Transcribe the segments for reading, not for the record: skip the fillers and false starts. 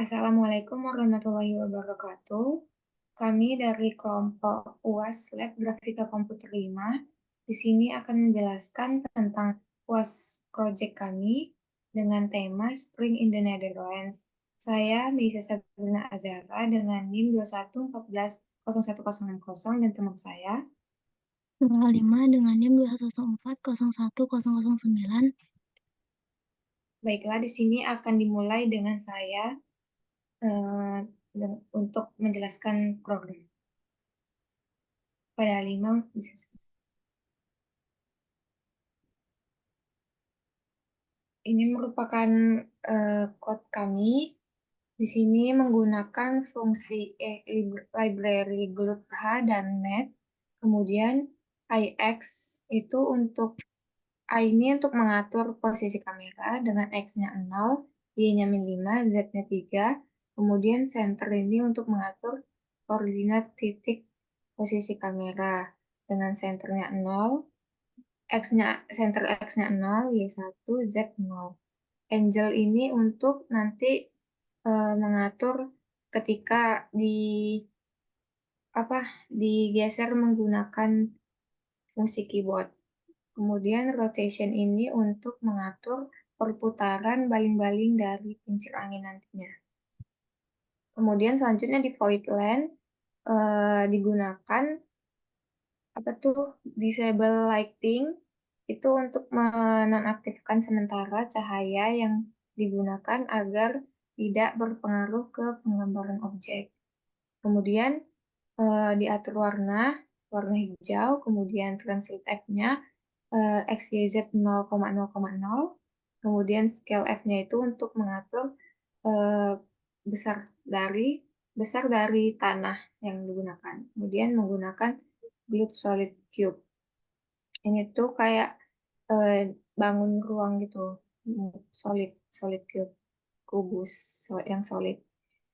Assalamualaikum warahmatullahi wabarakatuh. Kami dari kelompok UAS Lab Grafika Komputer 5 di sini akan menjelaskan tentang UAS project kami dengan tema Spring in the Netherlands. Saya Meisa Sabrina Azara dengan NIM 21140160 dan teman saya. Tanggal 5 dengan NIM 214011009. Baiklah, di sini akan dimulai dengan saya untuk menjelaskan program. Pada 5 bisa selesai. Ini merupakan code kami. Di sini menggunakan fungsi library GLUT-H dan Math. Kemudian IX itu untuk I ini untuk mengatur posisi kamera dengan X-nya 0, Y-nya -5, Z-nya 3. Kemudian center ini untuk mengatur koordinat titik posisi kamera dengan centernya 0, center X-nya 0, Y1, Z0. Angel ini untuk nanti mengatur ketika digeser menggunakan fungsi keyboard. Kemudian rotation ini untuk mengatur perputaran baling-baling dari kincir angin nantinya. Kemudian selanjutnya di void line digunakan disable lighting itu untuk menonaktifkan sementara cahaya yang digunakan agar tidak berpengaruh ke penggambaran objek. Kemudian diatur warna hijau, kemudian translate F-nya XYZ 0,0,0, kemudian scale F-nya itu untuk mengatur besar dari tanah yang digunakan. Kemudian menggunakan Glued Solid Cube. Ini tuh kayak bangun ruang gitu, solid cube, kubus yang solid.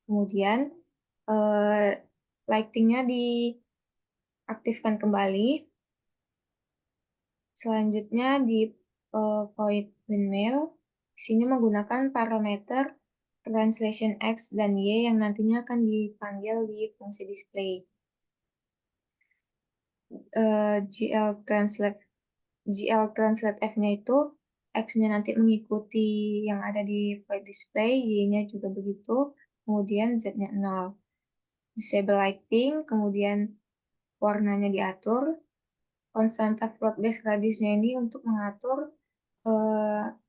Kemudian lightingnya diaktifkan kembali. Selanjutnya di void windmill, di sini menggunakan parameter translation X dan Y yang nantinya akan dipanggil di fungsi display. GL translate F-nya itu X-nya nanti mengikuti yang ada di void display, Y-nya juga begitu, kemudian Z-nya 0. Disable lighting, kemudian warnanya diatur. Konstanta float base radiusnya ini untuk mengatur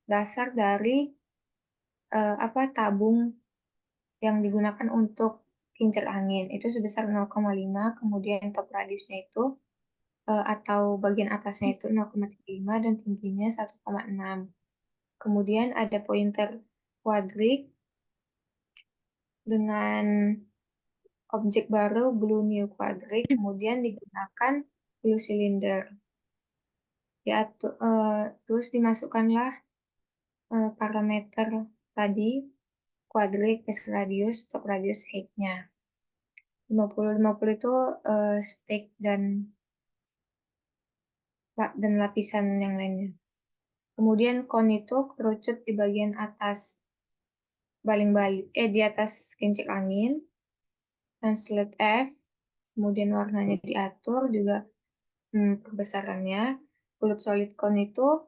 dasar dari tabung yang digunakan untuk kincir angin. Itu sebesar 0,5, kemudian top radiusnya itu atau bagian atasnya itu 0,35 dan tingginya 1,6. Kemudian ada pointer kuadrik dengan objek baru glue new quadric, kemudian digunakan glue cylinder. Terus dimasukkanlah parameter tadi, quadric, base radius, top radius, height-nya. 50 itu stick dan lapisan yang lainnya. Kemudian cone itu kerucut di bagian atas di atas kincir angin. Translate F, kemudian warnanya diatur juga perbesarannya. Glued solid cone itu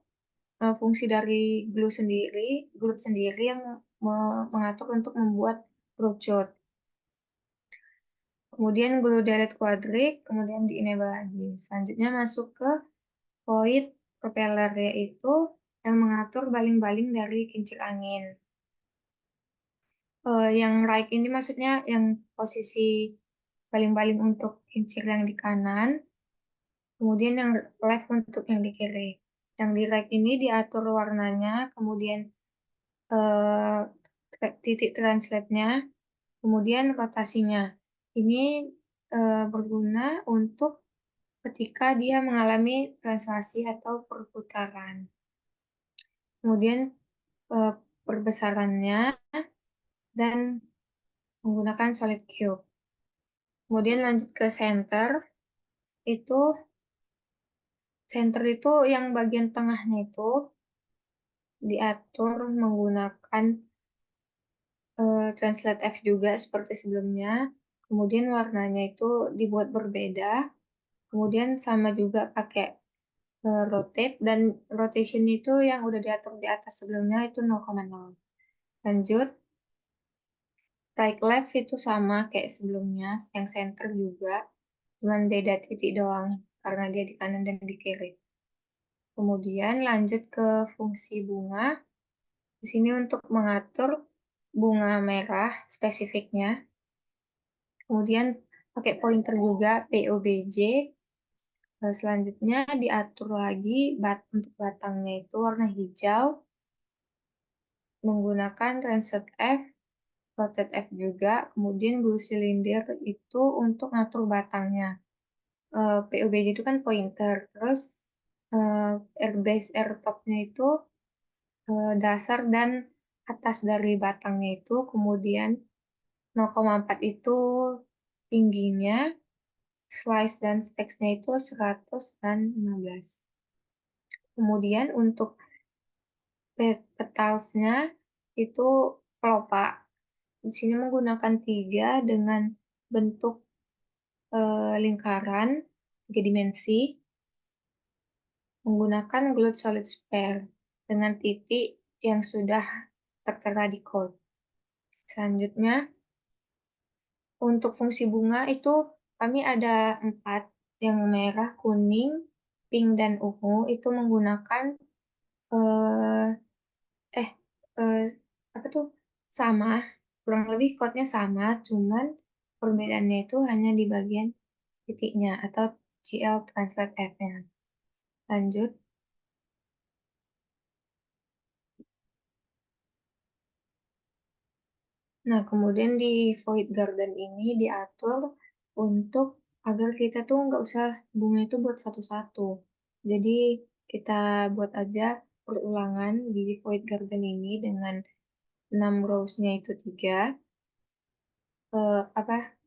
fungsi dari glue sendiri yang mengatur untuk membuat kerucut. Kemudian glue delete quadric, kemudian di enable lagi. Selanjutnya masuk ke void propeller, yaitu yang mengatur baling-baling dari kincir angin. Yang right ini maksudnya yang posisi baling-baling untuk kincir yang di kanan, kemudian yang left untuk yang di kiri. Yang di right ini diatur warnanya, kemudian titik translate-nya, kemudian rotasinya. Ini berguna untuk ketika dia mengalami translasi atau perputaran. Kemudian perbesarannya dan menggunakan solid cube. Kemudian lanjut ke center. Center itu yang bagian tengahnya itu diatur menggunakan translate F juga seperti sebelumnya, kemudian warnanya itu dibuat berbeda, kemudian sama juga pakai rotate, dan rotation itu yang udah diatur di atas sebelumnya itu 0,0. Lanjut, right left itu sama kayak sebelumnya, yang center juga, cuman beda titik doang karena dia di kanan dan di kiri. Kemudian lanjut ke fungsi bunga. Di sini untuk mengatur bunga merah spesifiknya. Kemudian pakai pointer juga POBJ. Selanjutnya diatur lagi untuk batangnya itu warna hijau menggunakan translate F, rotate F juga. Kemudian glue cylinder itu untuk ngatur batangnya. POBJ itu kan pointer. Terus air base air topnya itu dasar dan atas dari batangnya itu, kemudian 0,4 itu tingginya, slice dan stakes-nya itu 100 dan 15. Kemudian untuk petalsnya itu pelopak. Di sini menggunakan 3 dengan bentuk lingkaran 3 dimensi, menggunakan glued solid sphere dengan titik yang sudah tertera di code. Selanjutnya, untuk fungsi bunga itu kami ada 4, yang merah, kuning, pink, dan ungu itu menggunakan eh, eh eh, apa tuh, sama, kurang lebih code-nya sama, cuman perbedaannya itu hanya di bagian titiknya atau GL Translate F-nya. Lanjut. Nah, kemudian di Void Garden ini diatur untuk agar kita tuh nggak usah bunga itu buat satu-satu. Jadi kita buat aja perulangan di Void Garden ini dengan 6 rows-nya itu 3, apa,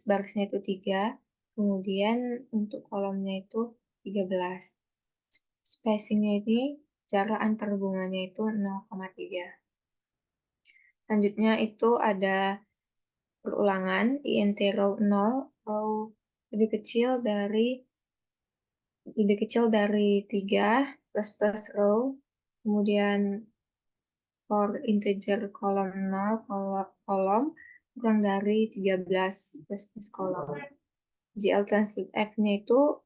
barisnya itu 3, kemudian untuk kolomnya itu 13. Spacing-nya ini jarak antar bunganya itu 0,3. Selanjutnya itu ada perulangan int row 0, row lebih kecil dari 3 plus plus row, kemudian for integer kolom 0, kolom kurang dari 13 plus plus kolom. GL translate F-nya itu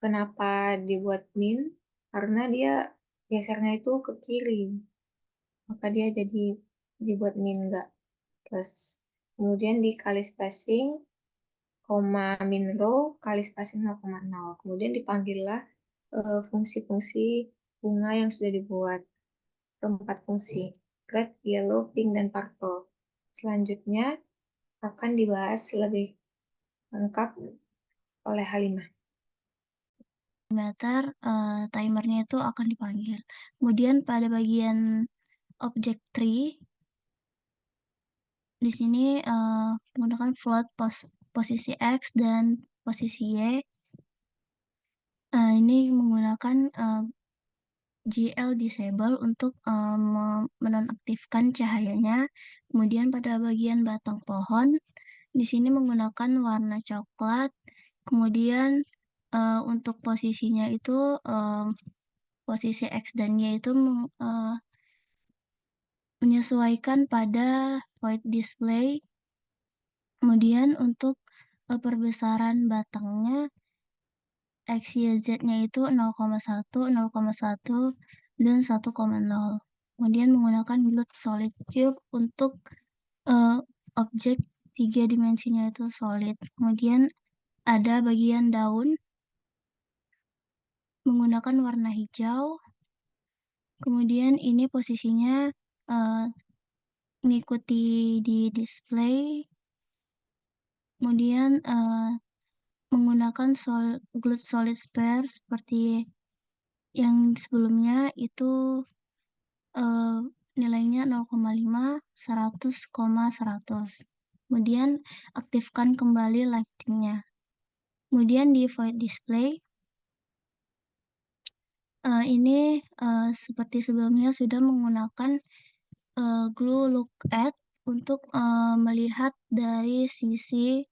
kenapa dibuat min? Karena dia gesernya itu ke kiri, maka dia jadi dibuat min, enggak plus. Kemudian dikali spacing, koma min row kali spacing 0,0. Kemudian dipanggillah fungsi-fungsi bunga yang sudah dibuat. 4 fungsi, red, yellow, pink, dan purple. Selanjutnya akan dibahas lebih lengkap oleh Halimah. Meter timernya itu akan dipanggil. Kemudian pada bagian object tree di sini menggunakan float posisi X dan posisi Y. Ini menggunakan GL disable untuk menonaktifkan cahayanya. Kemudian pada bagian batang pohon di sini menggunakan warna coklat. Kemudian untuk posisinya itu posisi X dan Y itu menyesuaikan pada void display. Kemudian untuk perbesaran batangnya X, Y, Z-nya itu 0,1, 0,1, dan 1,0. Kemudian menggunakan glued solid cube untuk objek 3 dimensinya itu solid. Kemudian ada bagian daun menggunakan warna hijau. Kemudian ini posisinya mengikuti di display. Kemudian menggunakan glued solid sphere seperti yang sebelumnya itu nilainya 0,5, 100, 100. Kemudian aktifkan kembali lightingnya. Kemudian di void display ini seperti sebelumnya sudah menggunakan glue look at. untuk melihat dari sisi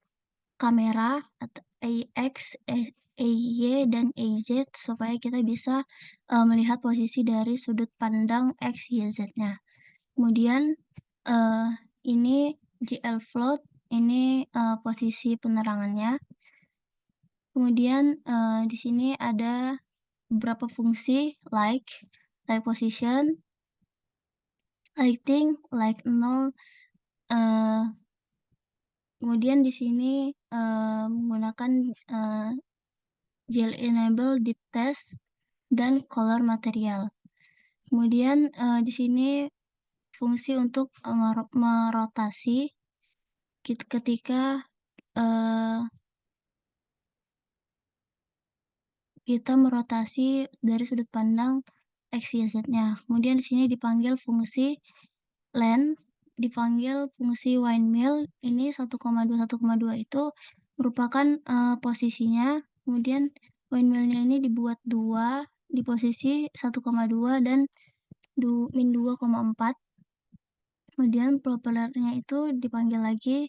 kamera atau AX, AY, dan AZ supaya kita bisa melihat posisi dari sudut pandang X, Y, Z-nya. Kemudian uh, ini GL float, ini posisi penerangannya. Kemudian di sini ada beberapa fungsi like position, lighting, like 0. Kemudian di sini menggunakan gel enable deep test dan color material. Kemudian di sini fungsi untuk merotasi ketika kita merotasi dari sudut pandang X, Y, Z-nya. Kemudian di sini dipanggil fungsi length, dipanggil fungsi windmill. Ini 1,2 itu merupakan posisinya. Kemudian windmill-nya ini dibuat 2 di posisi 1,2 dan min 2,4. Kemudian propellernya itu dipanggil lagi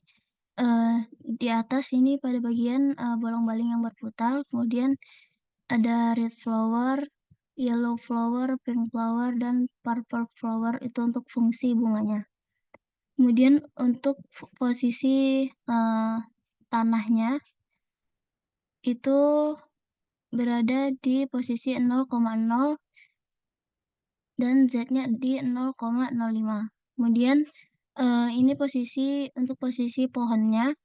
di atas ini pada bagian bolong-baling yang berputar. Kemudian ada red flower, yellow flower, pink flower, dan purple flower itu untuk fungsi bunganya. Kemudian untuk posisi tanahnya itu berada di posisi 0,0 dan Z-nya di 0,05. Kemudian ini untuk posisi pohonnya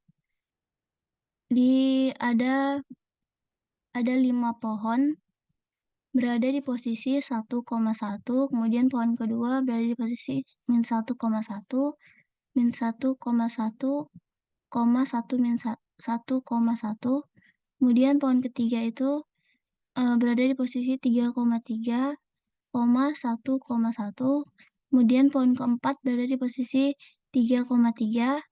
ada 5 pohon berada di posisi 1,1, kemudian pohon kedua berada di posisi min 1,1, min 1,1, 1, min 1,1. Kemudian pohon ketiga itu berada di posisi 3,3, 1,1. Kemudian pohon keempat berada di posisi 3,3,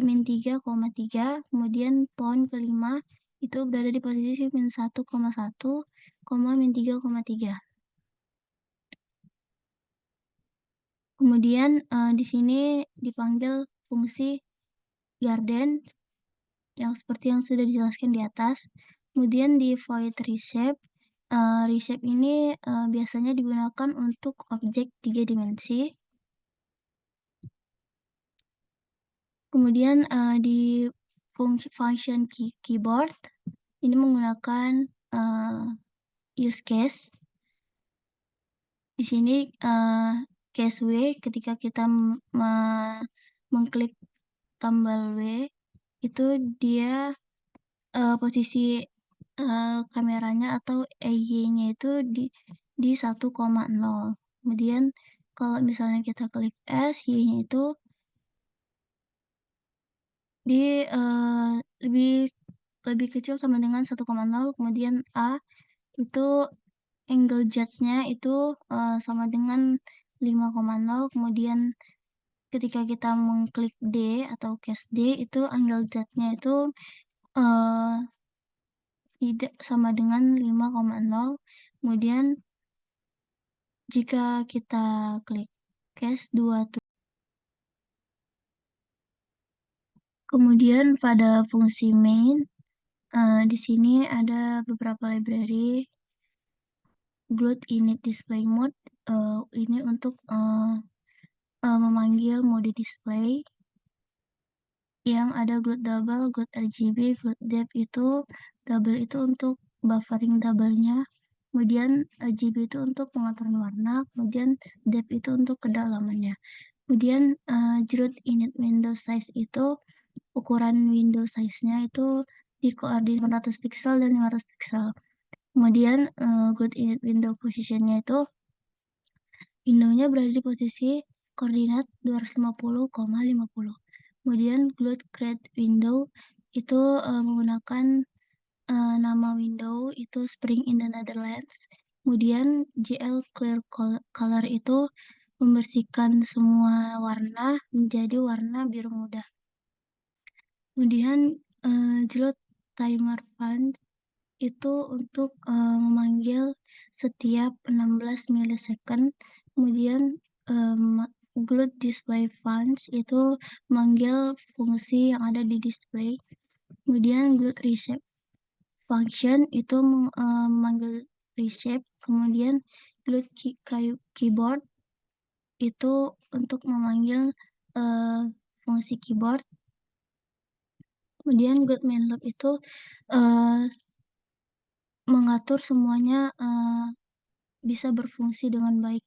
min 3,3. Kemudian pohon kelima itu berada di posisi min 1,1, min 3,3. Kemudian di sini dipanggil fungsi garden yang seperti yang sudah dijelaskan di atas. Kemudian di void reshape, reshape ini biasanya digunakan untuk objek 3 dimensi. Kemudian di function keyboard ini menggunakan use case. Di sini case W ketika kita mengklik tombol W itu dia posisi kameranya atau EY-nya itu di 1,0. Kemudian kalau misalnya kita klik S, Y-nya itu di lebih kecil sama dengan 1,0. Kemudian A itu angle judge-nya itu sama dengan 5,0. Kemudian ketika kita mengklik D atau case D itu angle judge-nya itu tidak sama dengan 5,0. Kemudian jika kita klik case 2 kemudian pada fungsi main di sini ada beberapa library. Gloat init display mode ini untuk memanggil mode display yang ada gloat double, gloat RGB, gloat depth itu double itu untuk buffering double-nya, kemudian RGB itu untuk pengaturan warna, kemudian depth itu untuk kedalamannya. Kemudian Gloat init window size itu ukuran window size-nya itu di koordinat 100 pixel dan 500 pixel. Kemudian Gloat init window position-nya itu window-nya berada di posisi koordinat 250,50. Kemudian Gloat create window itu menggunakan nama window itu Spring in the Netherlands. Kemudian GL clear color itu membersihkan semua warna menjadi warna biru muda. Kemudian Gloat timer punch itu untuk memanggil setiap 16 milisecond. Kemudian GLUT display func itu manggil fungsi yang ada di display. Kemudian GLUT reshape function itu memanggil reshape. Kemudian GLUT keyboard itu untuk memanggil fungsi keyboard. Kemudian GLUT main loop itu mengatur semuanya bisa berfungsi dengan baik.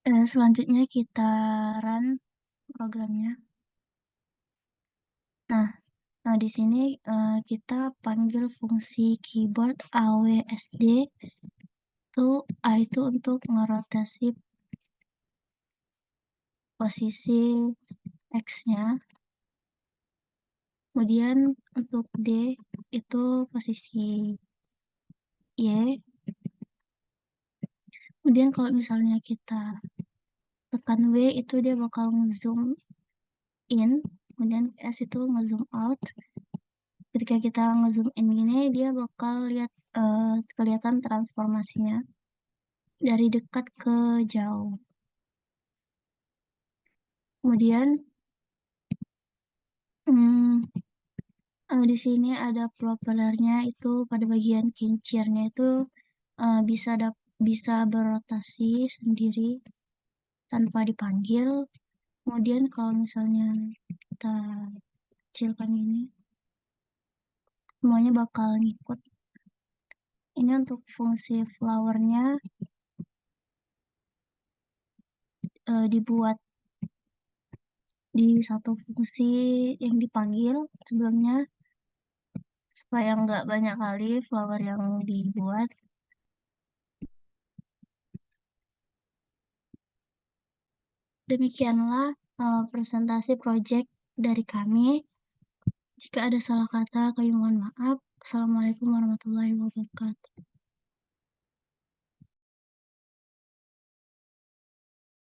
Selanjutnya kita run programnya. Nah, di sini kita panggil fungsi keyboard awsd itu A itu untuk ngerotasi posisi X-nya. Kemudian untuk D itu posisi Y. Kemudian kalau misalnya kita tekan W itu dia bakal zoom in. Kemudian S itu nge-zoom out. Ketika kita nge-zoom in gini, dia bakal lihat kelihatan transformasinya dari dekat ke jauh. Kemudian di sini ada propellernya itu pada bagian kincirnya itu bisa berotasi sendiri tanpa dipanggil. Kemudian kalau misalnya kita kecilkan ini, semuanya bakal ngikut. Ini untuk fungsi flowernya dibuat di satu fungsi yang dipanggil sebelumnya supaya nggak banyak kali flower yang dibuat. Demikianlah presentasi project dari kami. Jika ada salah kata, kami mohon maaf. Assalamualaikum warahmatullahi wabarakatuh.